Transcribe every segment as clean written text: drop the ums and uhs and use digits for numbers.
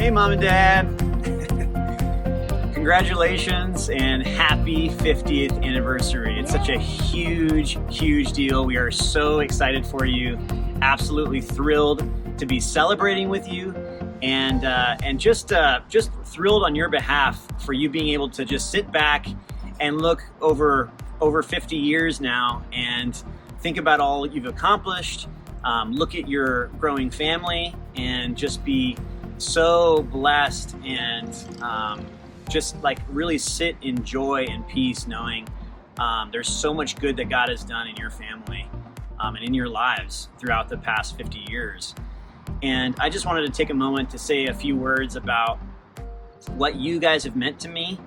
Hey, Mom and Dad. Congratulations and happy 50th anniversary. It's such a huge, huge deal. We are so excited for you. Absolutely thrilled to be celebrating with you, and just thrilled on your behalf for you being able to just sit back and look over 50 years now and think about all you've accomplished. Look at your growing family and just be so blessed, and just like really sit in joy and peace knowing there's so much good that God has done in your family and in your lives throughout the past 50 years. And I just wanted to take a moment to say a few words about what you guys have meant to me,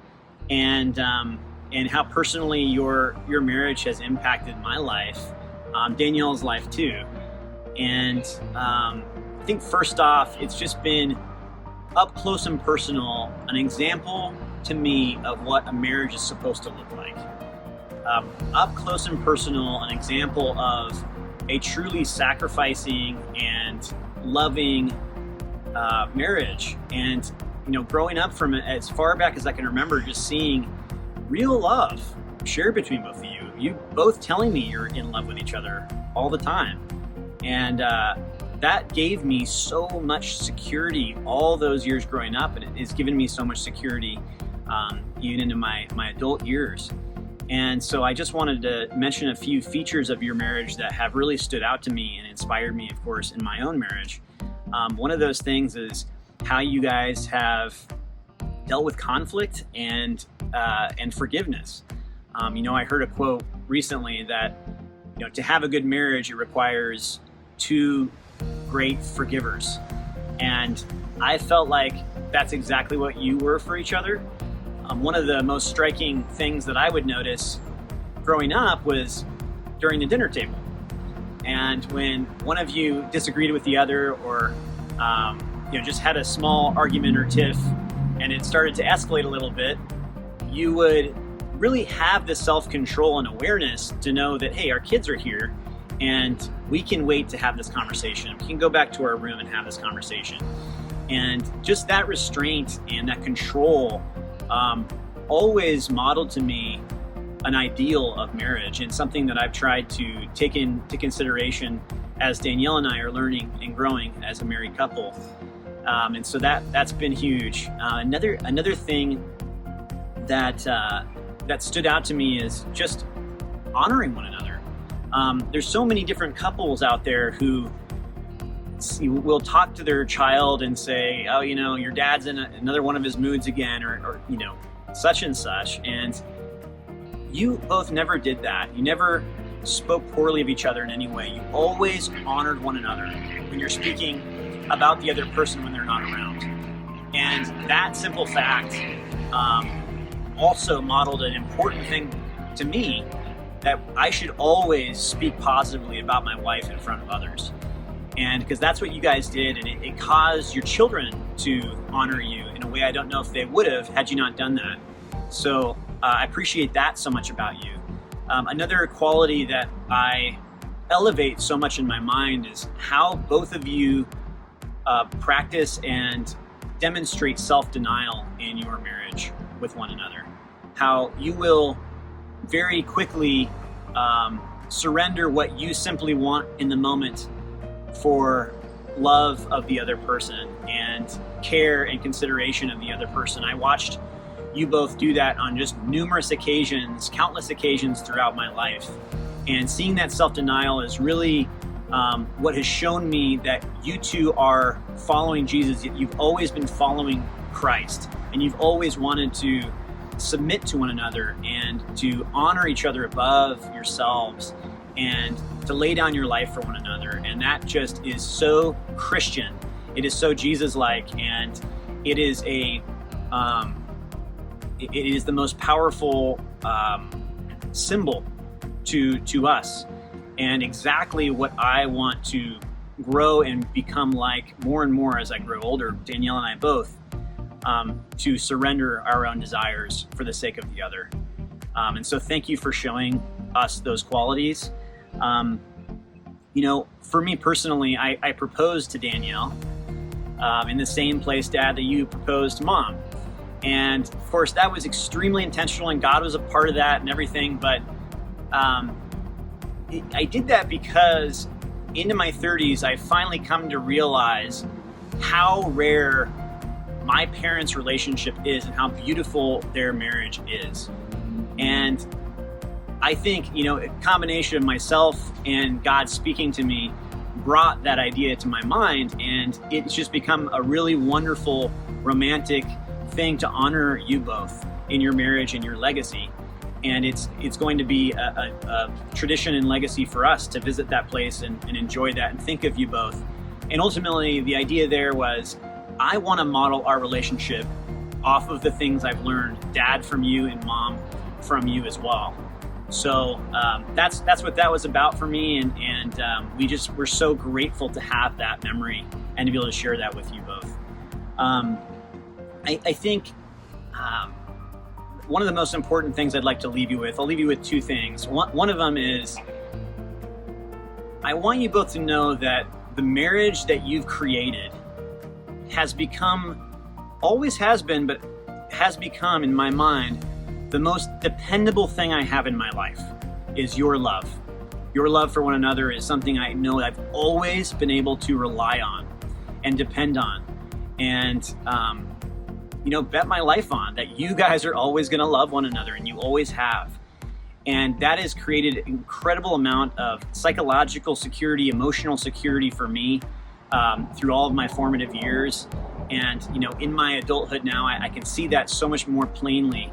and how personally your marriage has impacted my life, Danielle's life too. And I think first off, it's just been up close and personal, an example to me of what a marriage is supposed to look like. Up close and personal, an example of a truly sacrificing and loving marriage. And growing up from as far back as I can remember, just seeing real love shared between both of you. You both telling me you're in love with each other all the time. And that gave me so much security all those years growing up, and it's given me so much security even into my adult years. And so I just wanted to mention a few features of your marriage that have really stood out to me and inspired me, of course, in my own marriage. One of those things is how you guys have dealt with conflict and forgiveness. I heard a quote recently that to have a good marriage, it requires two great forgivers. And I felt like that's exactly what you were for each other. One of the most striking things that I would notice growing up was during the dinner table. And when one of you disagreed with the other, or just had a small argument or tiff, and it started to escalate a little bit, you would really have the self-control and awareness to know that, hey, our kids are here and we can wait to have this conversation. We can go back to our room and have this conversation. And just that restraint and that control always modeled to me an ideal of marriage, and something that I've tried to take into consideration as Danielle and I are learning and growing as a married couple. And so that's been huge. Another thing that stood out to me is just honoring one another. There's so many different couples out there who will talk to their child and say, oh, your dad's in another one of his moods again, or such and such. And you both never did that. You never spoke poorly of each other in any way. You always honored one another when you're speaking about the other person when they're not around. And that simple fact also modeled an important thing to me, that I should always speak positively about my wife in front of others. And because that's what you guys did, and it caused your children to honor you in a way I don't know if they would have had you not done that. So I appreciate that so much about you. Another quality that I elevate so much in my mind is how both of you practice and demonstrate self-denial in your marriage with one another. How you will very quickly surrender what you simply want in the moment for love of the other person and care and consideration of the other person. I watched you both do that on just numerous occasions, countless occasions throughout my life. And seeing that self-denial is really what has shown me that you two are following Jesus. You've always been following Christ, and you've always wanted to submit to one another and to honor each other above yourselves and to lay down your life for one another. And that just is so Christian. It is so Jesus-like, and it is it is the most powerful symbol to us, and exactly what I want to grow and become like more and more as I grow older, Danielle and I both, to surrender our own desires for the sake of the other. And so thank you for showing us those qualities. For me personally, I proposed to Danielle in the same place, Dad, that you proposed to Mom. And of course, that was extremely intentional, and God was a part of that and everything. But I did that because into my 30s, I finally come to realize how rare my parents' relationship is and how beautiful their marriage is. And I think, a combination of myself and God speaking to me brought that idea to my mind, and it's just become a really wonderful, romantic thing to honor you both in your marriage and your legacy. And it's going to be a tradition and legacy for us to visit that place and enjoy that and think of you both. And ultimately, the idea there was, I want to model our relationship off of the things I've learned, Dad from you and Mom from you as well. So that's what that was about for me, and we're so grateful to have that memory and to be able to share that with you both. I think one of the most important things I'd like to leave you with, I'll leave you with two things. One of them is, I want you both to know that the marriage that you've created has become, always has been, but has become, in my mind, the most dependable thing I have in my life is your love. Your love for one another is something I know I've always been able to rely on and depend on. And, bet my life on that you guys are always going to love one another, and you always have. And that has created an incredible amount of psychological security, emotional security for me through all of my formative years. And, in my adulthood now, I can see that so much more plainly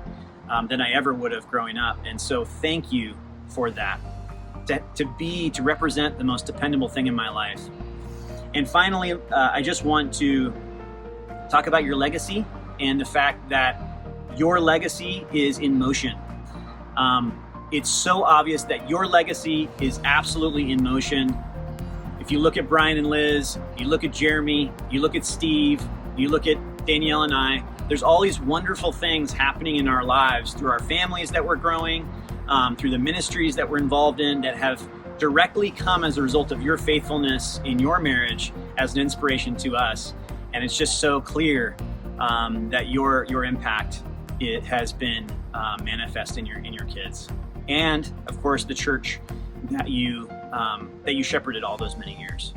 than I ever would have growing up. And so thank you for that, to represent the most dependable thing in my life. And finally, I just want to talk about your legacy and the fact that your legacy is in motion. It's so obvious that your legacy is absolutely in motion. If you look at Brian and Liz, you look at Jeremy, you look at Steve, you look at Danielle and I, there's all these wonderful things happening in our lives through our families that we're growing, through the ministries that we're involved in that have directly come as a result of your faithfulness in your marriage as an inspiration to us. And it's just so clear that your impact, it has been manifest in your kids, and of course the church that you shepherded all those many years.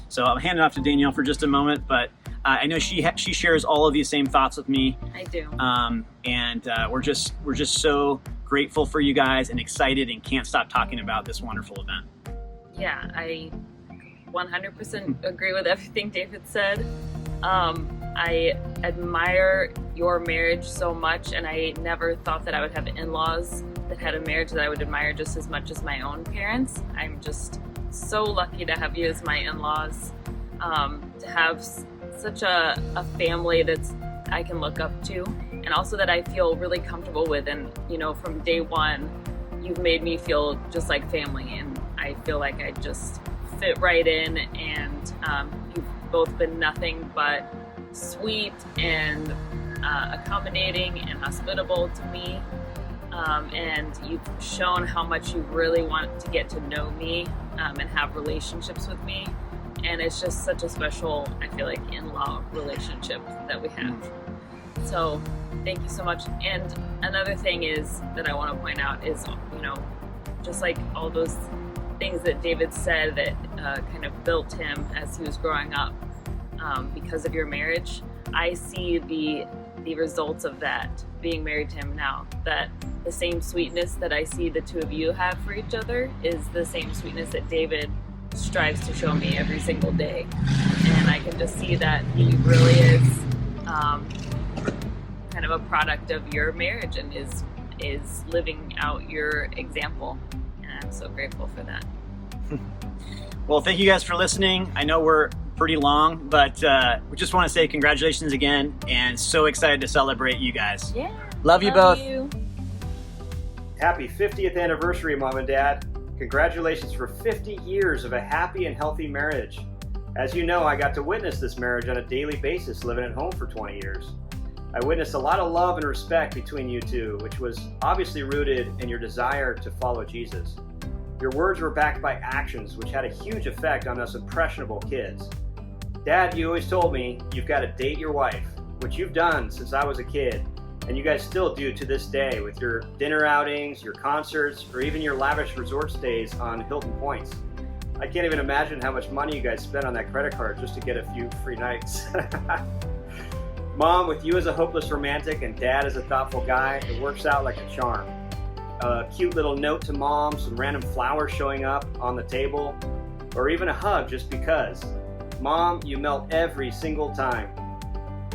So I'll hand it off to Danielle for just a moment, but I know she shares all of these same thoughts with me. I do. And we're just so grateful for you guys and excited and can't stop talking about this wonderful event. Yeah, I 100% agree with everything David said. I admire your marriage so much, and I never thought that I would have in-laws that had a marriage that I would admire just as much as my own parents. I'm just so lucky to have you as my in-laws, to have such a family that's I can look up to, and also that I feel really comfortable with. And from day one, you've made me feel just like family, and I feel like I just fit right in, and you've both been nothing but sweet and accommodating and hospitable to me, and you've shown how much you really want to get to know me and have relationships with me, and it's just such a special, I feel like, in-law relationship that we have. So thank you so much. And another thing is that I want to point out is, just like all those things that David said that kind of built him as he was growing up, because of your marriage, I see the results of that being married to him now. That the same sweetness that I see the two of you have for each other is the same sweetness that David strives to show me every single day. And I can just see that he really is kind of a product of your marriage and is living out your example. And I'm so grateful for that. Well, thank you guys for listening. I know we're pretty long, but we just want to say congratulations again, and so excited to celebrate you guys. Yeah. Love you both. Happy 50th anniversary, Mom and Dad. Congratulations for 50 years of a happy and healthy marriage. As you know, I got to witness this marriage on a daily basis living at home for 20 years. I witnessed a lot of love and respect between you two, which was obviously rooted in your desire to follow Jesus. Your words were backed by actions, which had a huge effect on us impressionable kids. Dad, you always told me you've got to date your wife, which you've done since I was a kid, and you guys still do to this day with your dinner outings, your concerts, or even your lavish resort stays on Hilton Points. I can't even imagine how much money you guys spent on that credit card just to get a few free nights. Mom, with you as a hopeless romantic and Dad as a thoughtful guy, it works out like a charm. A cute little note to Mom, some random flowers showing up on the table, or even a hug just because. Mom, you melt every single time.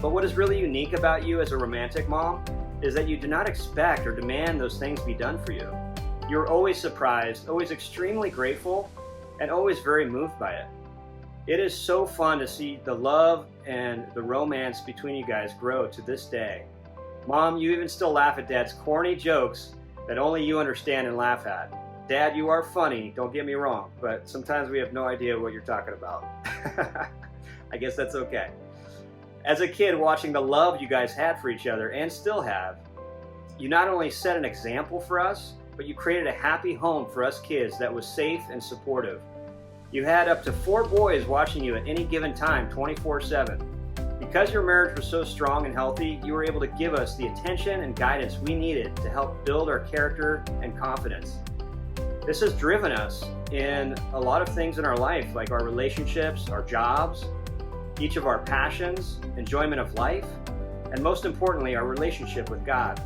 But what is really unique about you as a romantic mom is that you do not expect or demand those things be done for you. You're always surprised, always extremely grateful, and always very moved by it. It is so fun to see the love and the romance between you guys grow to this day. Mom, you even still laugh at Dad's corny jokes that only you understand and laugh at. Dad, you are funny, don't get me wrong, but sometimes we have no idea what you're talking about. I guess that's okay. As a kid, watching the love you guys had for each other and still have, you not only set an example for us, but you created a happy home for us kids that was safe and supportive. You had up to 4 boys watching you at any given time, 24/7. Because your marriage was so strong and healthy, you were able to give us the attention and guidance we needed to help build our character and confidence. This has driven us in a lot of things in our life, like our relationships, our jobs, each of our passions, enjoyment of life, and most importantly, our relationship with God.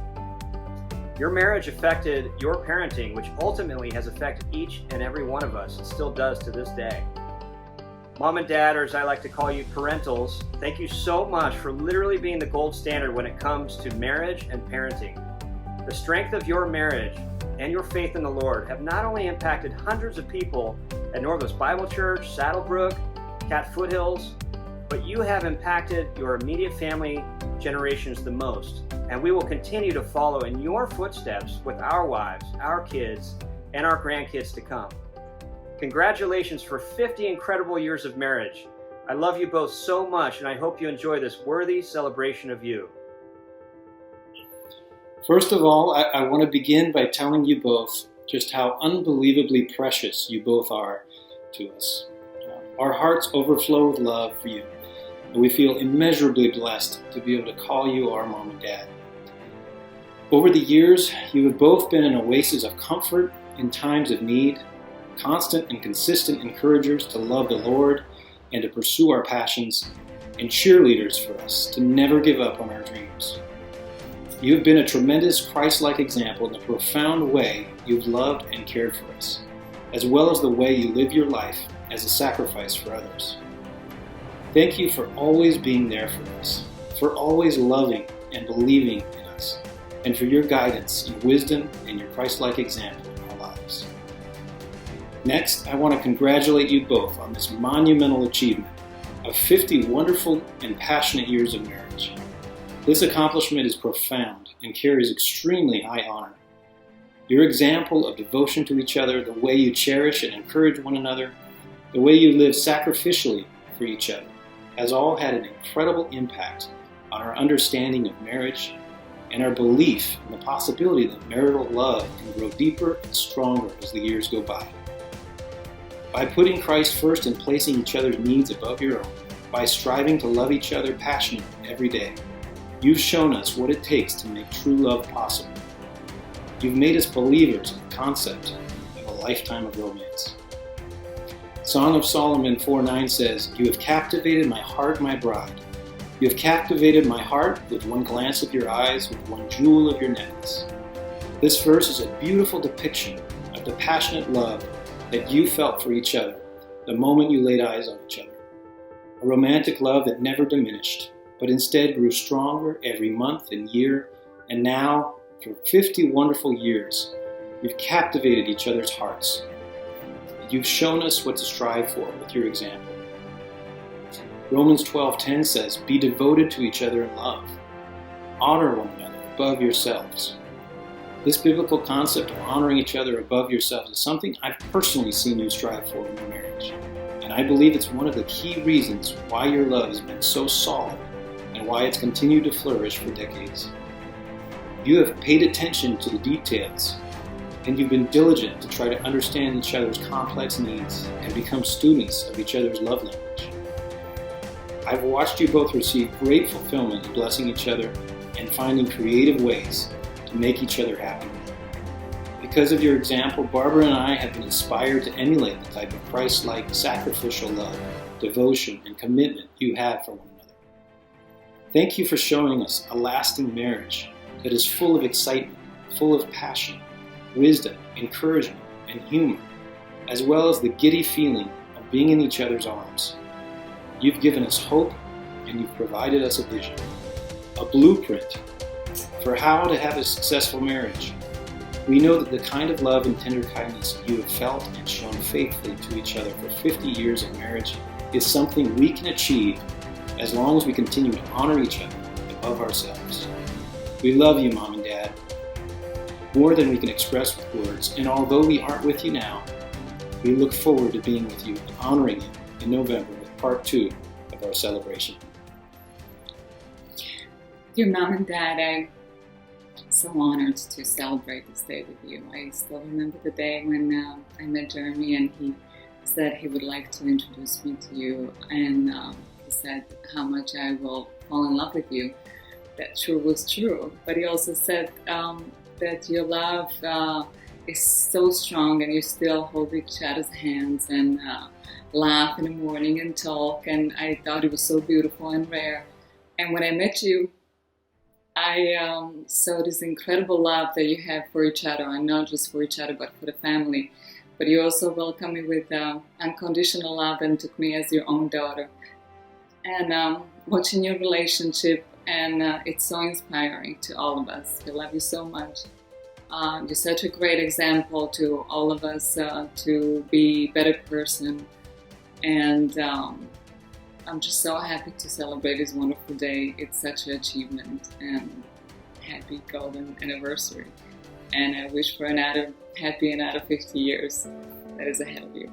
Your marriage affected your parenting, which ultimately has affected each and every one of us and still does to this day. Mom and Dad, or as I like to call you, parentals, thank you so much for literally being the gold standard when it comes to marriage and parenting. The strength of your marriage and your faith in the Lord have not only impacted hundreds of people at Northwest Bible Church, Saddlebrook, Cat Foothills, but you have impacted your immediate family generations the most. And we will continue to follow in your footsteps with our wives, our kids, and our grandkids to come. Congratulations for 50 incredible years of marriage. I love you both so much, and I hope you enjoy this worthy celebration of you. First of all, I want to begin by telling you both just how unbelievably precious you both are to us. Our hearts overflow with love for you, and we feel immeasurably blessed to be able to call you our mom and dad. Over the years, you have both been an oasis of comfort in times of need, constant and consistent encouragers to love the Lord and to pursue our passions, and cheerleaders for us to never give up on our dreams. You have been a tremendous Christ-like example in the profound way you've loved and cared for us, as well as the way you live your life as a sacrifice for others. Thank you for always being there for us, for always loving and believing in us, and for your guidance and wisdom and your Christ-like example in our lives. Next, I want to congratulate you both on this monumental achievement of 50 wonderful and passionate years of marriage. This accomplishment is profound and carries extremely high honor. Your example of devotion to each other, the way you cherish and encourage one another, the way you live sacrificially for each other, has all had an incredible impact on our understanding of marriage and our belief in the possibility that marital love can grow deeper and stronger as the years go by. By putting Christ first and placing each other's needs above your own, by striving to love each other passionately every day, you've shown us what it takes to make true love possible. You've made us believers in the concept of a lifetime of romance. Song of Solomon 4:9 says, "You have captivated my heart, my bride. You have captivated my heart with one glance of your eyes, with one jewel of your necklace." This verse is a beautiful depiction of the passionate love that you felt for each other the moment you laid eyes on each other. A romantic love that never diminished, but instead grew stronger every month and year, and now, for 50 wonderful years, you've captivated each other's hearts. You've shown us what to strive for with your example. Romans 12:10 says, "Be devoted to each other in love. Honor one another above yourselves." This biblical concept of honoring each other above yourselves is something I've personally seen you strive for in your marriage. And I believe it's one of the key reasons why your love has been so solid and why it's continued to flourish for decades. You have paid attention to the details, and you've been diligent to try to understand each other's complex needs and become students of each other's love language. I've watched you both receive great fulfillment in blessing each other and finding creative ways to make each other happy. Because of your example, Barbara and I have been inspired to emulate the type of Christ-like sacrificial love, devotion, and commitment you have for one another. Thank you for showing us a lasting marriage that is full of excitement, full of passion, wisdom, encouragement, and humor, as well as the giddy feeling of being in each other's arms. You've given us hope, and you've provided us a vision, a blueprint for how to have a successful marriage. We know that the kind of love and tender kindness you have felt and shown faithfully to each other for 50 years of marriage is something we can achieve as long as we continue to honor each other above ourselves. We love you, Mom and Dad, more than we can express with words, and although we aren't with you now, we look forward to being with you and honoring you in November with part 2 of our celebration. Dear Mom and Dad, I'm so honored to celebrate this day with you. I still remember the day when I met Jeremy and he said he would like to introduce me to you, and he said how much I will fall in love with you. That sure was true, but he also said that your love is so strong and you still hold each other's hands and laugh in the morning and talk, and I thought it was so beautiful and rare. And when I met you, I saw this incredible love that you have for each other, and not just for each other but for the family. But you also welcomed me with unconditional love and took me as your own daughter. And watching your relationship, and it's so inspiring to all of us. We love you so much. You're such a great example to all of us to be a better person. And I'm just so happy to celebrate this wonderful day. It's such an achievement, and happy golden anniversary. And I wish for another 50 years that is ahead of you.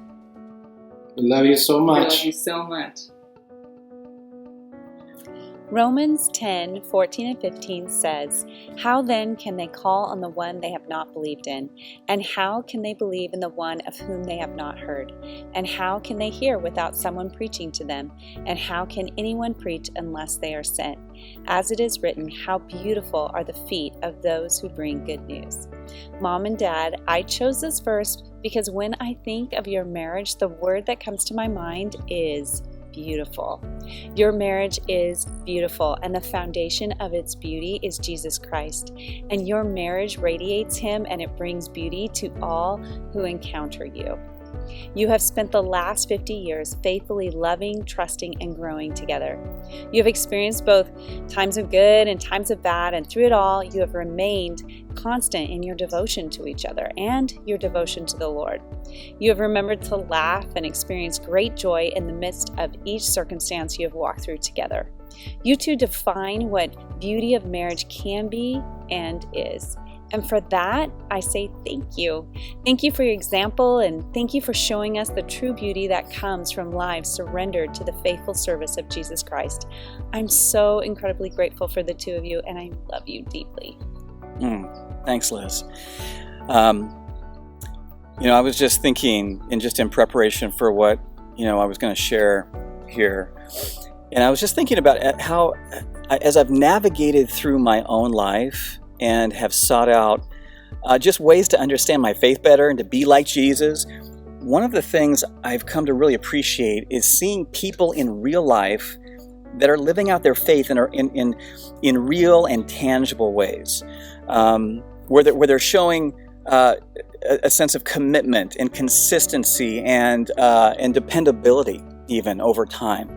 We love you so much. I love you so much. Romans 10:14 and 15 says, "How then can they call on the one they have not believed in? And how can they believe in the one of whom they have not heard? And how can they hear without someone preaching to them? And how can anyone preach unless they are sent? As it is written, how beautiful are the feet of those who bring good news." Mom and Dad, I chose this verse because when I think of your marriage, the word that comes to my mind is beautiful. Your marriage is beautiful, and the foundation of its beauty is Jesus Christ. And your marriage radiates Him, and it brings beauty to all who encounter you. You have spent the last 50 years faithfully loving, trusting, and growing together. You have experienced both times of good and times of bad, and through it all, you have remained constant in your devotion to each other and your devotion to the Lord. You have remembered to laugh and experience great joy in the midst of each circumstance you have walked through together. You two define what beauty of marriage can be and is. And for that, I say thank you. Thank you for your example, and thank you for showing us the true beauty that comes from lives surrendered to the faithful service of Jesus Christ. I'm so incredibly grateful for the two of you, and I love you deeply. Thanks, Liz. I was just thinking, in preparation for what I was going to share here, and I was just thinking about how, as I've navigated through my own life and have sought out just ways to understand my faith better and to be like Jesus, one of the things I've come to really appreciate is seeing people in real life that are living out their faith and are in real and tangible ways, where they're showing a sense of commitment and consistency and dependability even over time.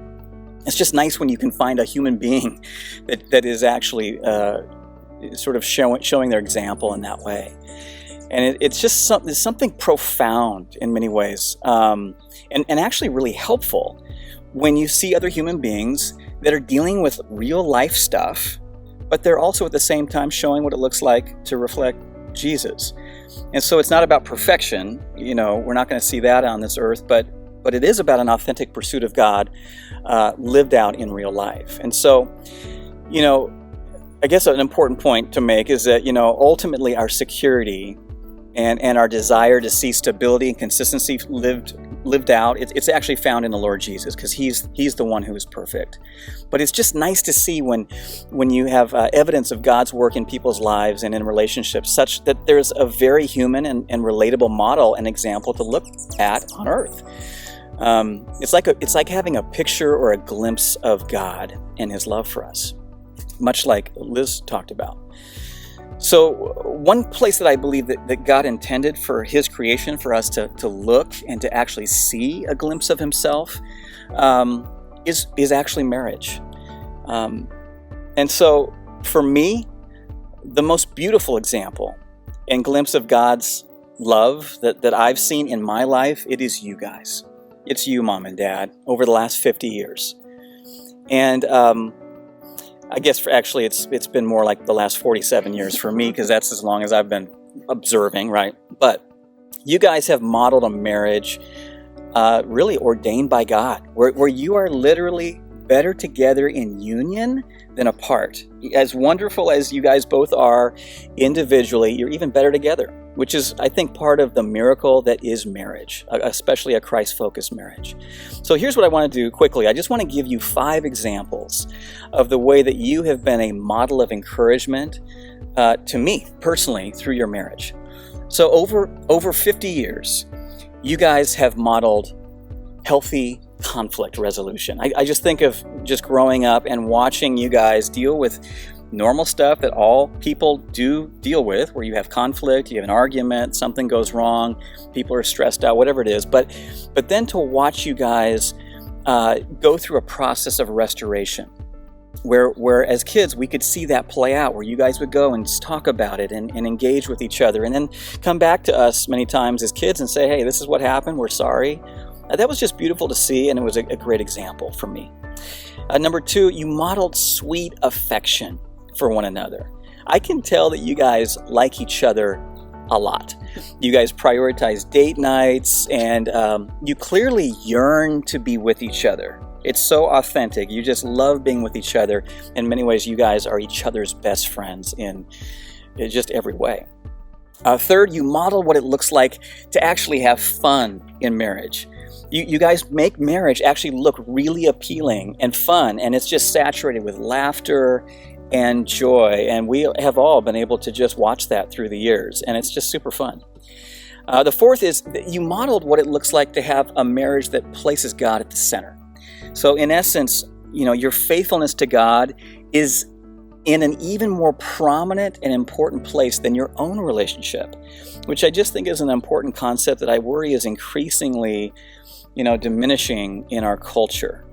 It's just nice when you can find a human being that is actually sort of showing their example in that way. And it's just something profound in many ways, and actually really helpful when you see other human beings that are dealing with real life stuff, but they're also at the same time showing what it looks like to reflect Jesus. And so it's not about perfection, we're not going to see that on this earth, but it is about an authentic pursuit of God lived out in real life. And so, I guess an important point to make is that, ultimately our security and our desire to see stability and consistency lived lived out. It's actually found in the Lord Jesus, because he's the one who is perfect. But it's just nice to see when you have evidence of God's work in people's lives and in relationships, such that there's a very human and relatable model and example to look at on earth. It's like having a picture or a glimpse of God and his love for us, much like Liz talked about. So one place that I believe that God intended for his creation, for us to look and to actually see a glimpse of himself, is actually marriage. And so for me, the most beautiful example and glimpse of God's love that I've seen in my life, it is you guys. It's you, Mom and Dad, over the last 50 years. And I guess it's been more like the last 47 years for me, because that's as long as I've been observing, right? But you guys have modeled a marriage really ordained by God, where you are literally better together in union than apart. As wonderful as you guys both are individually, you're even better together, which is, I think, part of the miracle that is marriage, especially a Christ-focused marriage. So here's what I want to do quickly. I just want to give you 5 examples of the way that you have been a model of encouragement to me personally through your marriage. So over 50 years, you guys have modeled healthy conflict resolution. I just think of just growing up and watching you guys deal with normal stuff that all people do deal with, where you have conflict, you have an argument, something goes wrong, people are stressed out, whatever it is. But then to watch you guys go through a process of restoration, where as kids we could see that play out, where you guys would go and talk about it and engage with each other, and then come back to us many times as kids and say, hey, this is what happened, we're sorry. That was just beautiful to see, and it was a great example for me. Number 2, you modeled sweet affection for one another. I can tell that you guys like each other a lot. You guys prioritize date nights, and you clearly yearn to be with each other. It's so authentic. You just love being with each other. In many ways, you guys are each other's best friends in just every way. Third, you model what it looks like to actually have fun in marriage. You guys make marriage actually look really appealing and fun, and it's just saturated with laughter and joy, and we have all been able to just watch that through the years, and it's just super fun. The fourth is that you modeled what it looks like to have a marriage that places God at the center. So in essence, your faithfulness to God is in an even more prominent and important place than your own relationship, which I just think is an important concept that I worry is increasingly diminishing in our culture.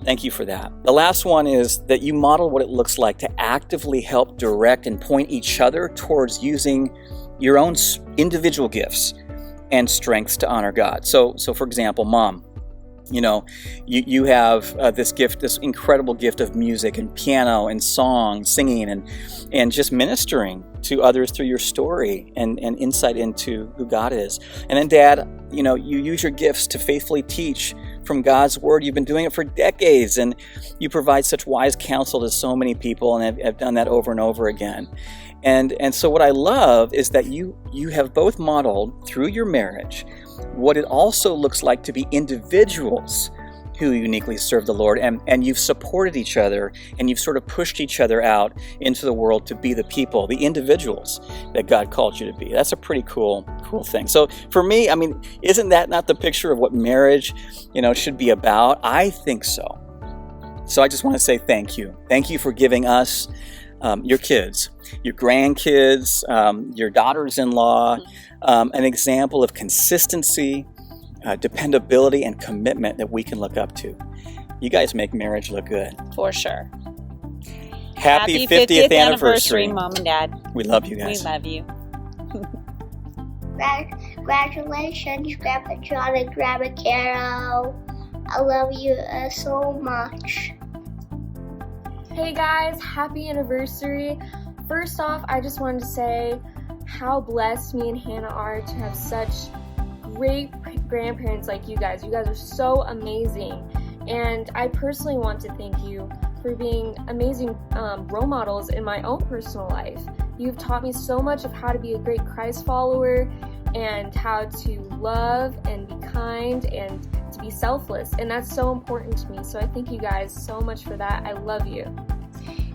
Thank you for that. The last one is that you model what it looks like to actively help direct and point each other towards using your own individual gifts and strengths to honor God. So for example, Mom, you have this gift, this incredible gift of music and piano and song, singing, and just ministering to others through your story and insight into who God is. And then Dad, you use your gifts to faithfully teach from God's Word. You've been doing it for decades, and you provide such wise counsel to so many people, and have done that over and over again. And so what I love is that you have both modeled through your marriage what it also looks like to be individuals who uniquely serve the Lord, and you've supported each other, and you've sort of pushed each other out into the world to be the people, the individuals that God called you to be. That's a pretty cool thing. So for me, isn't that not the picture of what marriage, should be about? I think so. So I just want to say thank you. Thank you for giving us your kids, your grandkids, your daughters-in-law, an example of consistency, dependability, and commitment that we can look up to. You guys make marriage look good. For sure. Happy 50th anniversary, Mom and Dad. We love you guys. We love you. Congratulations, Grandpa John and Grandma Carol. I love you so much. Hey guys, happy anniversary. First off, I just wanted to say how blessed me and Hannah are to have such great grandparents like you guys. You guys are so amazing. And I personally want to thank you for being amazing role models in my own personal life. You've taught me so much of how to be a great Christ follower, and how to love and be kind and to be selfless, and that's so important to me. So I thank you guys so much for that. I love you.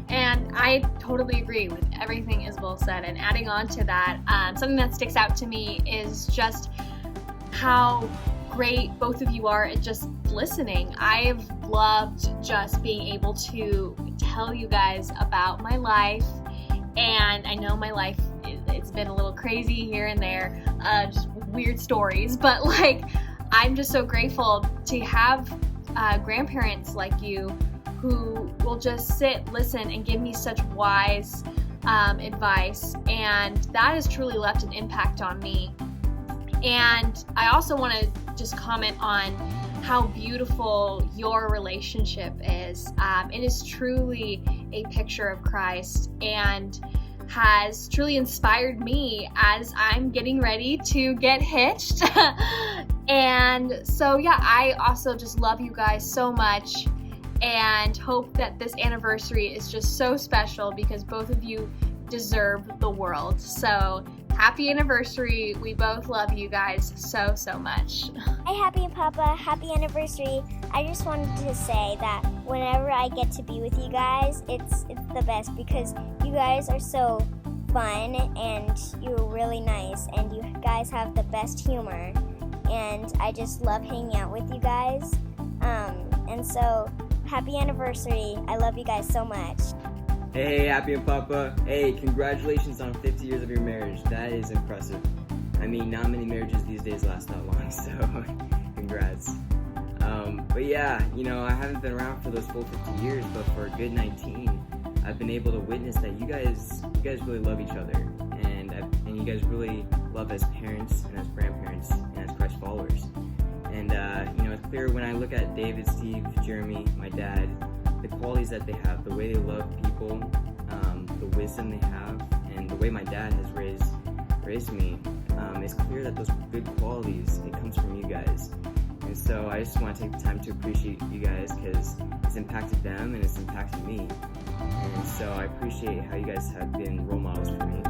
And I totally agree with everything Isabel said. And adding on to that, something that sticks out to me is just how great both of you are at just listening. I've loved just being able to tell you guys about my life. And I know my life, it's been a little crazy here and there, just weird stories. But like, I'm just so grateful to have grandparents like you who will just sit, listen, and give me such wise advice. And that has truly left an impact on me. And I also want to just comment on how beautiful your relationship is. It is truly a picture of Christ and has truly inspired me as I'm getting ready to get hitched. And so, yeah, I also just love you guys so much and hope that this anniversary is just so special because both of you deserve the world. So happy anniversary. We both love you guys so, so much. Hi, Happy and Papa. Happy anniversary. I just wanted to say that whenever I get to be with you guys, it's the best because you guys are so fun and you're really nice and you guys have the best humor. And I just love hanging out with you guys. And so, happy anniversary. I love you guys so much. Hey, Happy and Papa. Hey, congratulations on 50 years of your marriage. That is impressive. I mean, not many marriages these days last that long, so congrats. But yeah, you know, I haven't been around for those full 50 years, but for a good 19, I've been able to witness that you guys really love each other, and you guys really love as parents and as grandparents and as Christ followers. And you know, it's clear when I look at David, Steve, Jeremy, my dad, the qualities that they have, the way they love people, the wisdom they have, and the way my dad has raised me, it's clear that those good qualities, it comes from you guys. And so I just want to take the time to appreciate you guys because it's impacted them and it's impacted me. And so I appreciate how you guys have been role models for me.